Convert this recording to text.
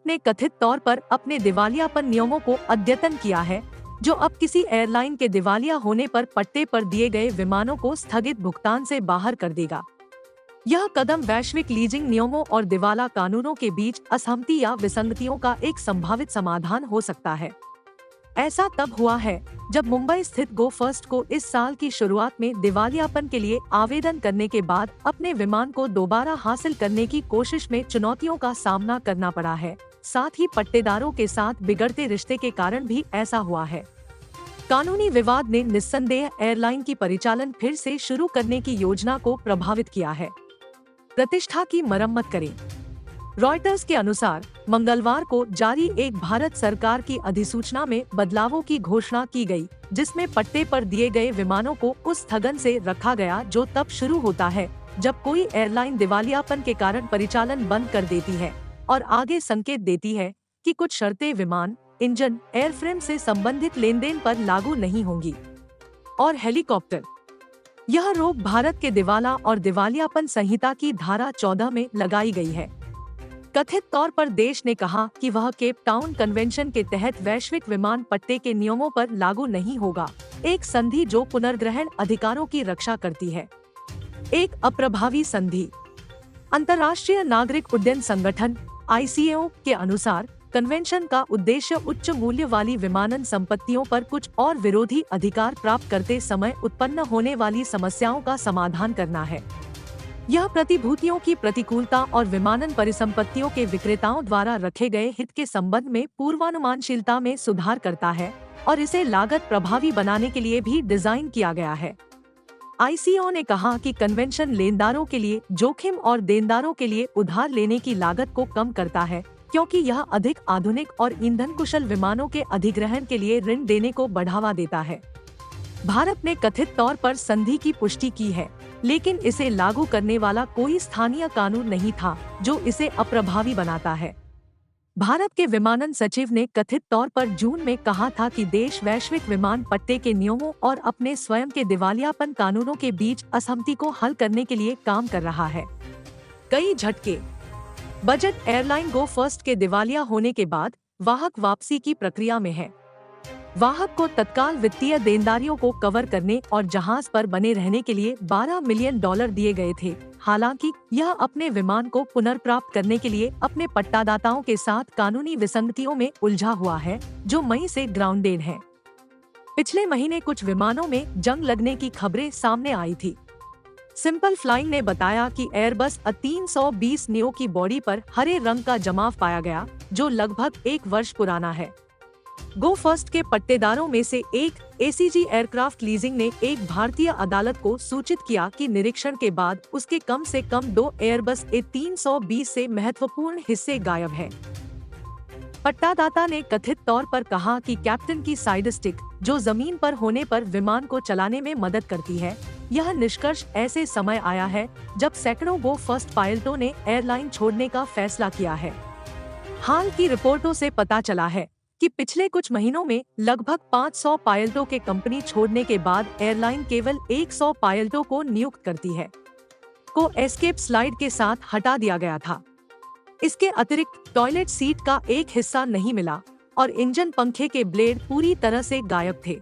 ने कथित तौर पर अपने दिवालियापन नियमों को अद्यतन किया है, जो अब किसी एयरलाइन के दिवालिया होने पर पट्टे पर दिए गए विमानों को स्थगित भुगतान से बाहर कर देगा। यह कदम वैश्विक लीजिंग नियमों और दिवाला कानूनों के बीच असहमति या विसंगतियों का एक संभावित समाधान हो सकता है। ऐसा तब हुआ है जब मुंबई स्थित गो फर्स्ट को इस साल की शुरुआत में दिवालियापन के लिए आवेदन करने के बाद अपने विमान को दोबारा हासिल करने की कोशिश में चुनौतियों का सामना करना पड़ा है। साथ ही पट्टेदारों के साथ बिगड़ते रिश्ते के कारण भी ऐसा हुआ है। कानूनी विवाद ने निस्संदेह एयरलाइन की परिचालन फिर से शुरू करने की योजना को प्रभावित किया है। प्रतिष्ठा की मरम्मत करें। रॉयटर्स के अनुसार मंगलवार को जारी एक भारत सरकार की अधिसूचना में बदलावों की घोषणा की गई, जिसमें पट्टे पर दिए गए विमानों को उस स्थगन से रखा गया जो तब शुरू होता है जब कोई एयरलाइन दिवालियापन के कारण परिचालन बंद कर देती है, और आगे संकेत देती है कि कुछ शर्तें विमान, इंजन, एयरफ्रेम से संबंधित लेनदेन पर लागू नहीं होंगी। और हेलीकॉप्टर। यह रोक भारत के दिवाला और दिवालियापन संहिता की धारा 14 में लगाई गई है। कथित तौर पर देश ने कहा कि वह केप टाउन कन्वेंशन के तहत वैश्विक विमान पट्टे के नियमों पर लागू नहीं होगा, एक संधि जो पुनर्ग्रहण अधिकारों की रक्षा करती है। एक अप्रभावी संधि। अंतर्राष्ट्रीय नागरिक उड्डयन संगठन ICAO के अनुसार कन्वेंशन का उद्देश्य उच्च मूल्य वाली विमानन संपत्तियों पर कुछ और विरोधी अधिकार प्राप्त करते समय उत्पन्न होने वाली समस्याओं का समाधान करना है। यह प्रतिभूतियों की प्रतिकूलता और विमानन परिसंपत्तियों के विक्रेताओं द्वारा रखे गए हित के संबंध में पूर्वानुमानशीलता में सुधार करता है और इसे लागत प्रभावी बनाने के लिए भी डिजाइन किया गया है। ICAO ने कहा कि कन्वेंशन लेनदारों के लिए जोखिम और देनदारों के लिए उधार लेने की लागत को कम करता है, क्योंकि यह अधिक आधुनिक और ईंधन कुशल विमानों के अधिग्रहण के लिए ऋण देने को बढ़ावा देता है। भारत ने कथित तौर पर संधि की पुष्टि की है, लेकिन इसे लागू करने वाला कोई स्थानीय कानून नहीं था जो इसे अप्रभावी बनाता है। भारत के विमानन सचिव ने कथित तौर पर जून में कहा था कि देश वैश्विक विमान पट्टे के नियमों और अपने स्वयं के दिवालियापन कानूनों के बीच असहमति को हल करने के लिए काम कर रहा है। कई झटके। बजट एयरलाइन गो फर्स्ट के दिवालिया होने के बाद वाहक वापसी की प्रक्रिया में है। वाहक को तत्काल वित्तीय देनदारियों को कवर करने और जहाज पर बने रहने के लिए $12 मिलियन दिए गए थे। हालांकि यह अपने विमान को पुनर्प्राप्त करने के लिए अपने पट्टादाताओं के साथ कानूनी विसंगतियों में उलझा हुआ है, जो मई से ग्राउंडेड है। पिछले महीने कुछ विमानों में जंग लगने की खबरें सामने आई थी। सिंपल फ्लाइंग ने बताया कि एयरबस A320 नियो की बॉडी पर हरे रंग का जमाव पाया गया, जो लगभग 1 वर्ष पुराना है। गो फर्स्ट के पट्टेदारों में से एक ACG एयरक्राफ्ट लीजिंग ने एक भारतीय अदालत को सूचित किया कि निरीक्षण के बाद उसके कम से कम 2 एयरबस A320 से महत्वपूर्ण हिस्से गायब हैं। पट्टादाता ने कथित तौर पर कहा कि कैप्टन की साइड स्टिक, जो जमीन पर होने पर विमान को चलाने में मदद करती है, यह निष्कर्ष ऐसे समय आया है जब सैकड़ों गो फर्स्ट पायलटों ने एयरलाइन छोड़ने का फैसला किया है। हाल की रिपोर्टों से पता चला है कि पिछले कुछ महीनों में लगभग 500 पायलटों के कंपनी छोड़ने के बाद एयरलाइन केवल 100 पायलटों को नियुक्त करती है, को एस्केप स्लाइड के साथ हटा दिया गया था। इसके अतिरिक्त टॉयलेट सीट का एक हिस्सा नहीं मिला और इंजन पंखे के ब्लेड पूरी तरह से गायब थे।